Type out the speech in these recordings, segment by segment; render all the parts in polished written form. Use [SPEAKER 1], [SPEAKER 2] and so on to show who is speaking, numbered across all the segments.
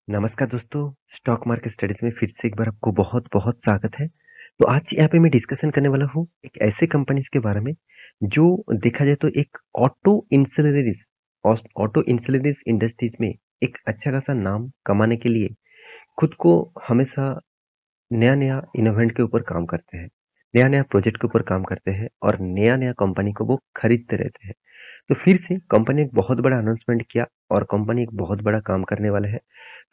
[SPEAKER 1] नमस्कार दोस्तों, stock market studies में फिर से एक बार आपको बहुत-बहुत स्वागत है। तो आज यहाँ पे मैं डिस्कशन करने वाला हूँ एक ऐसे कंपनीज़ के बारे में, जो देखा जाए तो एक ऑटो इंसिनरेटर्स इंडस्ट्रीज़ में एक अच्छा खासा नाम कमाने के लिए खुद को हमेशा नया-नया इनोवेंट के ऊपर काम करते हैं। नया-नया प्रोजेक्ट के ऊपर काम करते हैं और नया-नया कंपनी को वो खरीदते रहते हैं। तो फिर से कंपनी ने एक बहुत बड़ा अनाउंसमेंट किया और कंपनी एक बहुत बड़ा काम करने वाला है।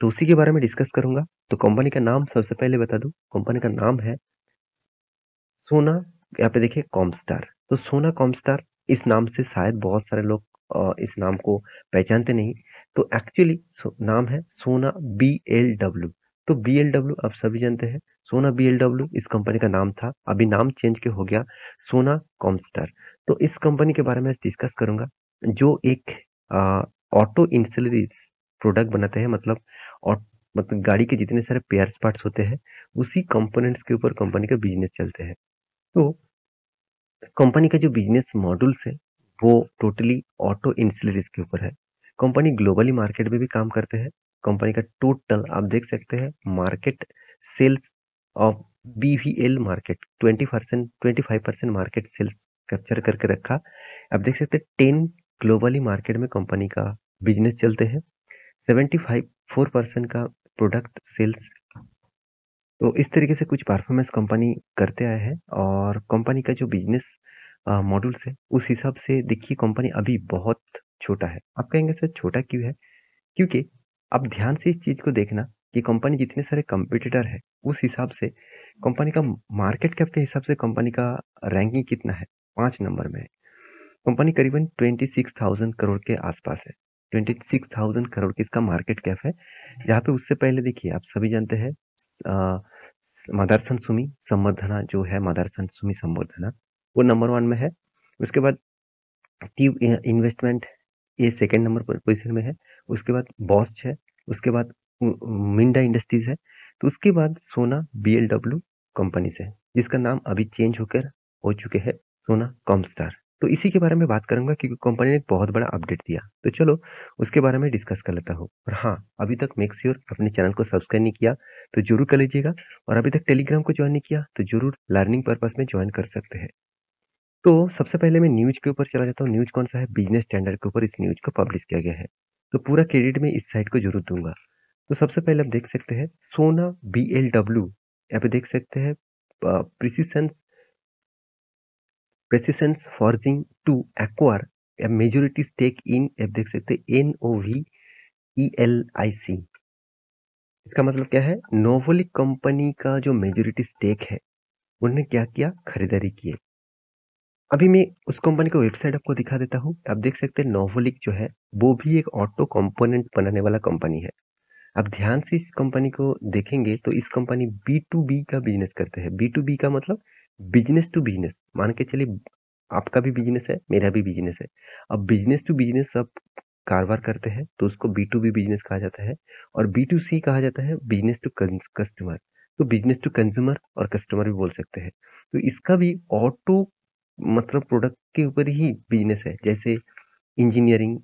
[SPEAKER 1] तो उसी के बारे में डिस्कस करूँगा। तो कंपनी का नाम सबसे पहले बता दूँ, कंपनी का नाम है सोना। यहाँ पे देखिए कॉमस्टार। तो सोना कॉमस्टार इस नाम से शायद बहुत सारे लोग इस नाम को पहचानते नहीं। तो एक्चुअली नाम है सोना बीएलडब्ल्यू। तो बीएलडब्ल्यू आप सभी जानते हैं, सोना बीएलडब्ल्यू इस कंपनी का नाम था। अभी नाम चेंज के हो गया सोना कॉमस्टार। तो इस कंपनी के बारे में डिस्कस करूंगा, जो एक ऑटो इंसुलेरीज प्रोडक्ट बनाते हैं। मतलब गाड़ी के जितने सारे पेयर्स पार्ट्स होते हैं, उसी कंपोनेंट्स के ऊपर कंपनी का बिजनेस चलते हैं। तो कंपनी का जो बिजनेस मॉड्यूल्स है, वो टोटली ऑटो इंसुलेटर्स के ऊपर है। कंपनी ग्लोबली मार्केट में भी काम करते हैं। कंपनी का टोटल आप देख सकते हैं market sales of BVL market 20% 25% market sales capture करके रखा। आप देख सकते हैं 10 ग्लोबली मार्केट में कंपनी का बिजनेस चलते हैं। 75 4% का प्रोडक्ट सेल्स। तो इस तरीके से कुछ परफॉर्मेंस कंपनी करते आए हैं और कंपनी का जो बिजनेस मॉड्यूल्स है, उस हिसाब से देखिए कंपनी अभी बहुत छोटा है। आप कहेंगे सर छोटा क्यों है? क्योंकि आप ध्यान से इस चीज़ को देखना कि कंपनी जितने सारे कंपटीटर है, उस हिसाब से कंपनी का मार्केट कैप के हिसाब से कंपनी का रैंकिंग कितना है? 5 नंबर में है। कंपनी करीबन 26,000 करोड़ के आसपास है। 26,000 करोड़ की इसका मार्केट कैप है। जहाँ पे उससे पहले देखिए आप सभी जानते हैं अ, मदरसन सुमी संवर्धना जो है, मदरसन सुमी संवर्धना वो नंबर 1 में है। उसके बाद ट्यूब इन्वेस्टमेंट ये सेकंड नंबर पर पोजीशन में है। उसके बाद बॉस्च है। उसके बाद मिंडा इंडस्ट्रीज है। तो उसके बाद सोना बीएलडब्ल्यू कंपनी से है, जिसका नाम अभी चेंज होकर हो चुके हैं सोना कॉमस्टार। तो इसी के बारे में बात करूंगा क्योंकि कंपनी ने एक बहुत बड़ा अपडेट दिया। तो चलो उसके बारे में डिस्कस कर लेता हूँ। और हाँ, अभी तक मेक श्योर अपने चैनल को सब्सक्राइब नहीं किया तो जरूर कर लीजिएगा। और अभी तक टेलीग्राम को ज्वाइन नहीं किया तो जरूर लर्निंग पर्पस में ज्वाइन कर सकते हैं। तो सबसे पहले मैं न्यूज़ के ऊपर चला जाता हूँ। न्यूज़ कौन सा है? बिजनेस स्टैंडर्ड के ऊपर इस न्यूज़ को पब्लिश किया गया है। तो पूरा क्रेडिट मैं इस साइट को जरूर दूंगा। तो सबसे पहले आप देख सकते हैं सोना बीएलडब्ल्यू। यहाँ पे देख सकते हैं precision precision forging to acquire a majority stake in, आप देख सकते हैं NOVELIC। इसका मतलब क्या है? नोवोलिक कंपनी का जो मेजोरिटी स्टेक है, उन्होंने क्या किया? खरीदारी की है। अभी मैं उस कंपनी का वेबसाइट आपको दिखा देता हूँ। आप देख सकते हैं नोवोलिक जो है, वो भी एक ऑटो कंपोनेंट बनाने वाला कंपनी है। आप ध्यान से इस कंपनी को देखेंगे तो इस कंपनी बी टू बी का बिजनेस करते हैं। बी टू बी का मतलब बिजनेस टू बिजनेस। मान के चलिए आपका भी बिजनेस है, मेरा भी बिजनेस है। अब बिजनेस टू बिजनेस सब कारोबार करते हैं तो उसको बी टू बी बिजनेस कहा जाता है। और बी टू सी कहा जाता है बिजनेस टू कस्टमर। तो बिजनेस टू कंज्यूमर और कस्टमर भी बोल सकते हैं। तो इसका भी ऑटो मतलब प्रोडक्ट के ऊपर ही बिजनेस है। जैसे इंजीनियरिंग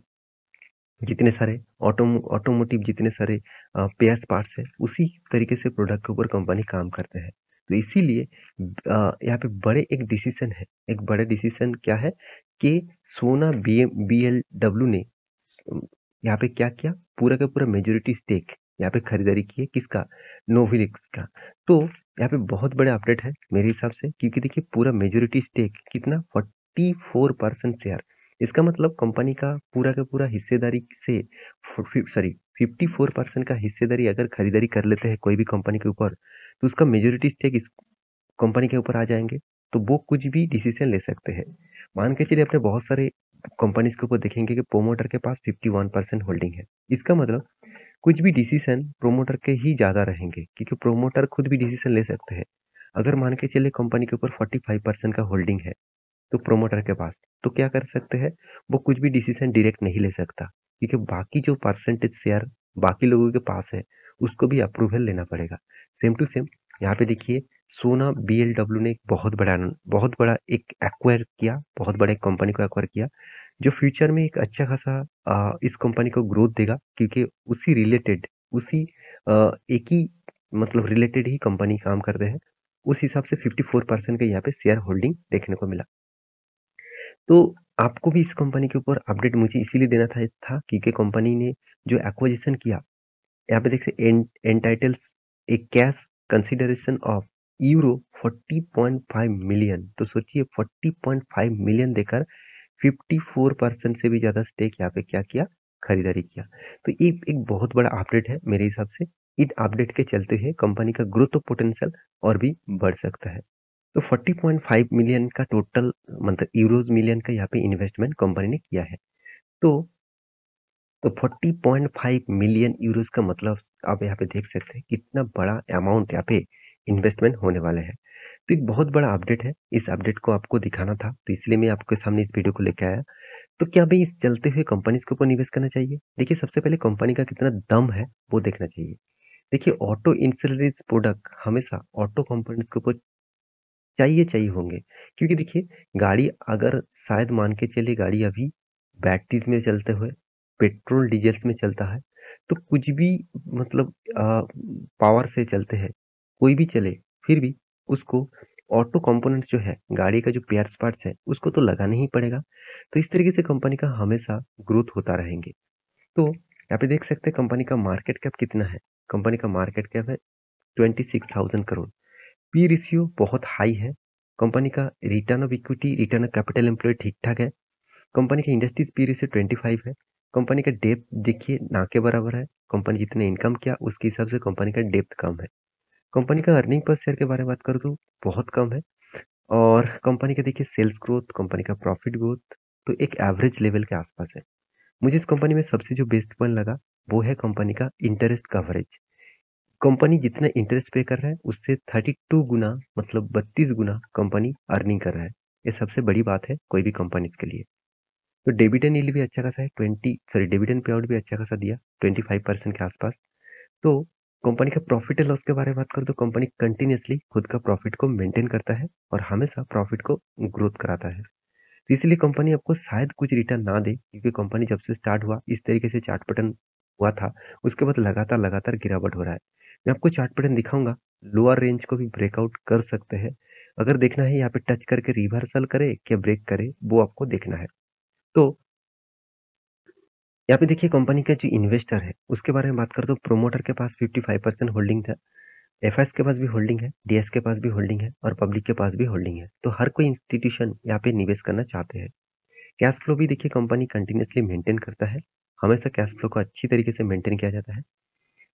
[SPEAKER 1] जितने सारे ऑटोमोटिव जितने सारे पेयर्स पार्ट्स है, उसी तरीके से प्रोडक्ट के ऊपर कंपनी काम करते हैं। तो इसीलिए यहाँ पे बड़े एक डिसीजन है। एक बड़ा डिसीजन क्या है कि सोना बीएलडब्ल्यू ने यहाँ पे क्या किया? पूरा का पूरा मेजोरिटी स्टेक यहाँ पे खरीदारी की है। किसका? नोविलिक्स का। तो यहाँ पे बहुत बड़ा अपडेट है मेरे हिसाब से, क्योंकि देखिए पूरा मेजोरिटी स्टेक कितना? 44% शेयर। इसका मतलब कंपनी का पूरा हिस्सेदारी से सॉरी 54% का हिस्सेदारी अगर खरीदारी कर लेते हैं कोई भी कंपनी के ऊपर, तो उसका मेजोरिटी स्टेक इस कंपनी के ऊपर आ जाएंगे। तो वो कुछ भी डिसीजन ले सकते हैं। मान के चलिए अपने बहुत सारे कंपनीज के ऊपर देखेंगे कि प्रोमोटर के पास 51% होल्डिंग है। इसका मतलब कुछ भी डिसीजन प्रोमोटर के ही ज्यादा रहेंगे, क्योंकि प्रोमोटर खुद भी डिसीजन ले सकते हैं। अगर मान के चलिए कंपनी के ऊपर 45% का होल्डिंग है तो प्रोमोटर के पास, तो क्या कर सकते हैं? वो कुछ भी डिसीजन डायरेक्ट नहीं ले सकता, क्योंकि बाकी जो परसेंटेज शेयर बाकी लोगों के पास है, उसको भी अप्रूवल लेना पड़ेगा। सेम टू सेम यहाँ पे देखिए सोना बीएलडब्ल्यू ने एक बहुत बड़ा एक एक्वायर किया, बहुत बड़े कंपनी को एक्वायर किया, जो फ्यूचर में एक अच्छा खासा इस कंपनी को ग्रोथ देगा, क्योंकि उसी एक ही मतलब रिलेटेड ही कंपनी काम कर रहे हैं, उस हिसाब से 54% का यहाँ पे शेयर होल्डिंग देखने को मिला। तो आपको भी इस कंपनी के ऊपर अपडेट मुझे इसीलिए देना था क्योंकि कंपनी ने जो एक्विजिशन किया, यहाँ पे देखिए entities A cash consideration of euro 40.5 million. तो सोचिए 40.5 मिलियन देकर 54% से भी ज्यादा स्टेक यहाँ पे क्या किया, खरीदारी किया। तो ये एक बहुत बड़ा अपडेट है मेरे हिसाब से। इन अपडेट के चलते हुए कंपनी का ग्रोथ पोटेंशियल और भी बढ़ सकता है। तो 40.5 मिलियन का टोटल मतलब यूरोज मिलियन का यहाँ पे इन्वेस्टमेंट कंपनी ने किया है। तो 40.5 मिलियन यूरोज का मतलब आप यहाँ पे देख सकते हैं कितना बड़ा अमाउंट यहाँ पे इन्वेस्टमेंट होने वाले हैं। तो एक बहुत बड़ा अपडेट है, इस अपडेट को आपको दिखाना था तो इसलिए मैं आपके सामने इस वीडियो को लेकर आया। तो क्या भाई इस चलते हुए कंपनीज के ऊपर निवेश करना चाहिए? देखिए सबसे पहले कंपनी का कितना दम है वो देखना चाहिए। देखिए ऑटो इंश्योरेंस प्रोडक्ट हमेशा ऑटो कंपनीज के ऊपर चाहिए होंगे, क्योंकि देखिए गाड़ी अगर शायद मान के चलिए गाड़ी अभी बैटरीज में चलते हुए पेट्रोल डीजल्स में चलता है, तो कुछ भी मतलब पावर से चलते हैं कोई भी चले, फिर भी उसको ऑटो कंपोनेंट्स जो है गाड़ी का जो पेयर्स पार्ट्स है उसको तो लगाना ही पड़ेगा। तो इस तरीके से कंपनी का हमेशा ग्रोथ होता रहेंगे। तो यहाँ पे देख सकते हैं कंपनी का मार्केट कैप कितना है। कंपनी का मार्केट कैप है 26,000 करोड़। पी रेशियो बहुत हाई है। कंपनी का return of equity return of capital employed ठीक ठाक है। कंपनी का इंडस्ट्रीज पी रेशियो 25 है। कंपनी का डेप्थ देखिए ना के बराबर है। कंपनी जितने इनकम किया उसके हिसाब से कंपनी का डेप्थ कम है। कंपनी का अर्निंग पर शेयर के बारे में बात करूँ तो बहुत कम है। और कंपनी का देखिए सेल्स ग्रोथ, कंपनी का प्रॉफिट ग्रोथ तो एक एवरेज लेवल के आसपास है। मुझे इस कंपनी में सबसे जो बेस्ट पॉइंट लगा वो है कंपनी का इंटरेस्ट कवरेज। कंपनी जितना इंटरेस्ट पे कर रहा है उससे 32 गुना मतलब 32 गुना कंपनी अर्निंग कर रहा है। ये सबसे बड़ी बात है कोई भी कंपनी के लिए। तो डिविडेंड यील्ड भी अच्छा खासा है, 20 डिविडेंड पे आउट भी अच्छा खासा दिया 25% के आसपास। तो कंपनी का प्रॉफिट एंड लॉस के बारे में बात करूँ तो कंपनी कंटिन्यूसली खुद का प्रॉफिट को मेंटेन करता है और हमेशा प्रॉफिट को ग्रोथ कराता है। तो इसलिए कंपनी आपको शायद कुछ रिटर्न ना दे, क्योंकि कंपनी जब से स्टार्ट हुआ इस तरीके से चार्ट पैटर्न हुआ था, उसके बाद लगातार लगातार गिरावट हो रहा है। मैं आपको चार्ट पैटर्न दिखाऊंगा, लोअर रेंज को भी ब्रेकआउट कर सकते हैं। अगर देखना है यहाँ पे टच करके रिवर्सल करे क्या ब्रेक करे वो आपको देखना है। तो यहाँ पे देखिए कंपनी का जो इन्वेस्टर है उसके बारे में बात करते तो प्रोमोटर के पास 55% होल्डिंग था, एफएस के पास भी होल्डिंग है, डीएस के पास भी होल्डिंग है और पब्लिक के पास भी होल्डिंग है। तो हर कोई इंस्टीट्यूशन यहाँ पे निवेश करना चाहते हैं। कैश फ्लो भी देखिए कंपनी कंटिन्यूसली मेंटेन करता है। हमेशा कैश फ्लो को अच्छी तरीके से मेंटेन किया जाता है।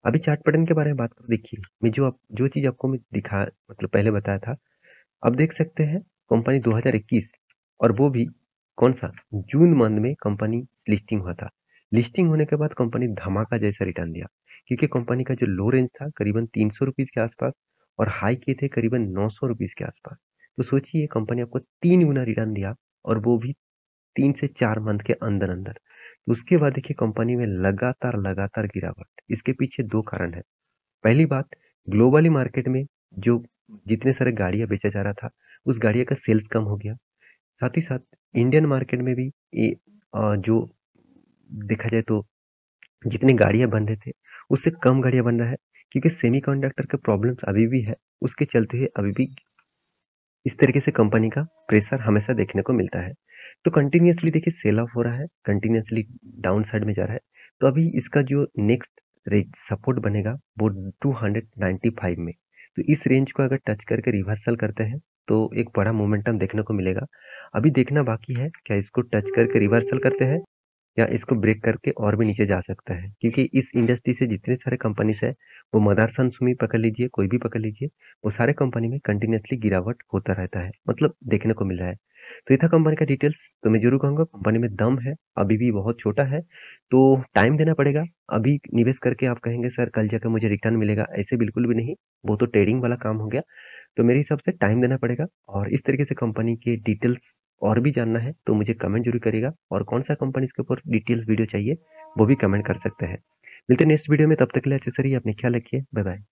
[SPEAKER 1] अभी चार्ट पैटर्न के बारे में बात करूं, देखिए मैं जो चीज आपको मैं दिखा मतलब पहले बताया था, अब देख सकते हैं कंपनी 2021 और वो भी कौन सा जून मंथ में कंपनी लिस्टिंग हुआ था। लिस्टिंग होने के बाद कंपनी धमाका जैसा रिटर्न दिया, क्योंकि कंपनी का जो लो रेंज था करीबन 300 रुपीज के आसपास और हाई के थे करीबन 900 रुपीज के आसपास। तो सोचिए कंपनी आपको 3 गुना रिटर्न दिया और वो भी 3 से 4 मंथ के अंदर अंदर। उसके बाद देखिए कंपनी में लगातार लगातार गिरावट। इसके पीछे दो कारण है। पहली बात, ग्लोबली मार्केट में जो जितने सारे गाड़ियां बेचा जा रहा था उस गाड़ियों का सेल्स कम हो गया। साथ ही साथ इंडियन मार्केट में भी जो देखा जाए तो जितनी गाड़ियां बन रहे थे उससे कम गाड़ियां बन रहा है, क्योंकि सेमीकंडक्टर के प्रॉब्लम्स अभी भी है। उसके चलते हुए अभी भी इस तरीके से कंपनी का प्रेशर हमेशा देखने को मिलता है। तो कंटिन्यूअसली देखिए सेल ऑफ हो रहा है, कंटिन्यूअसली डाउन साइड में जा रहा है। तो अभी इसका जो नेक्स्ट सपोर्ट बनेगा वो 295 में। तो इस रेंज को अगर टच करके रिवर्सल करते हैं तो एक बड़ा मोमेंटम देखने को मिलेगा। अभी देखना बाकी है क्या इसको टच करके रिवर्सल करते हैं या इसको ब्रेक करके और भी नीचे जा सकता है, क्योंकि इस इंडस्ट्री से जितने सारे कंपनीज है वो मदरसन सुमी पकड़ लीजिए, कोई भी पकड़ लीजिए, वो सारे कंपनी में कंटिन्यूअसली गिरावट होता रहता है, मतलब देखने को मिल रहा है। तो ये था कंपनी का डिटेल्स। तो मैं जरूर कहूंगा कंपनी में दम है, अभी भी बहुत छोटा है तो टाइम देना पड़ेगा। अभी निवेश करके आप कहेंगे सर कल जाकर मुझे रिटर्न मिलेगा, ऐसे बिल्कुल भी नहीं, वो तो ट्रेडिंग वाला काम हो गया। तो मेरे हिसाब से टाइम देना पड़ेगा। और इस तरीके से कंपनी के डिटेल्स और भी जानना है तो मुझे कमेंट जरूर करिएगा, और कौन सा कंपनी के ऊपर डिटेल्स वीडियो चाहिए वो भी कमेंट कर सकते हैं। मिलते हैं नेक्स्ट वीडियो में, तब तक के लिए अच्छे से रहिए, अपने ख्याल रखिए, बाय बाय।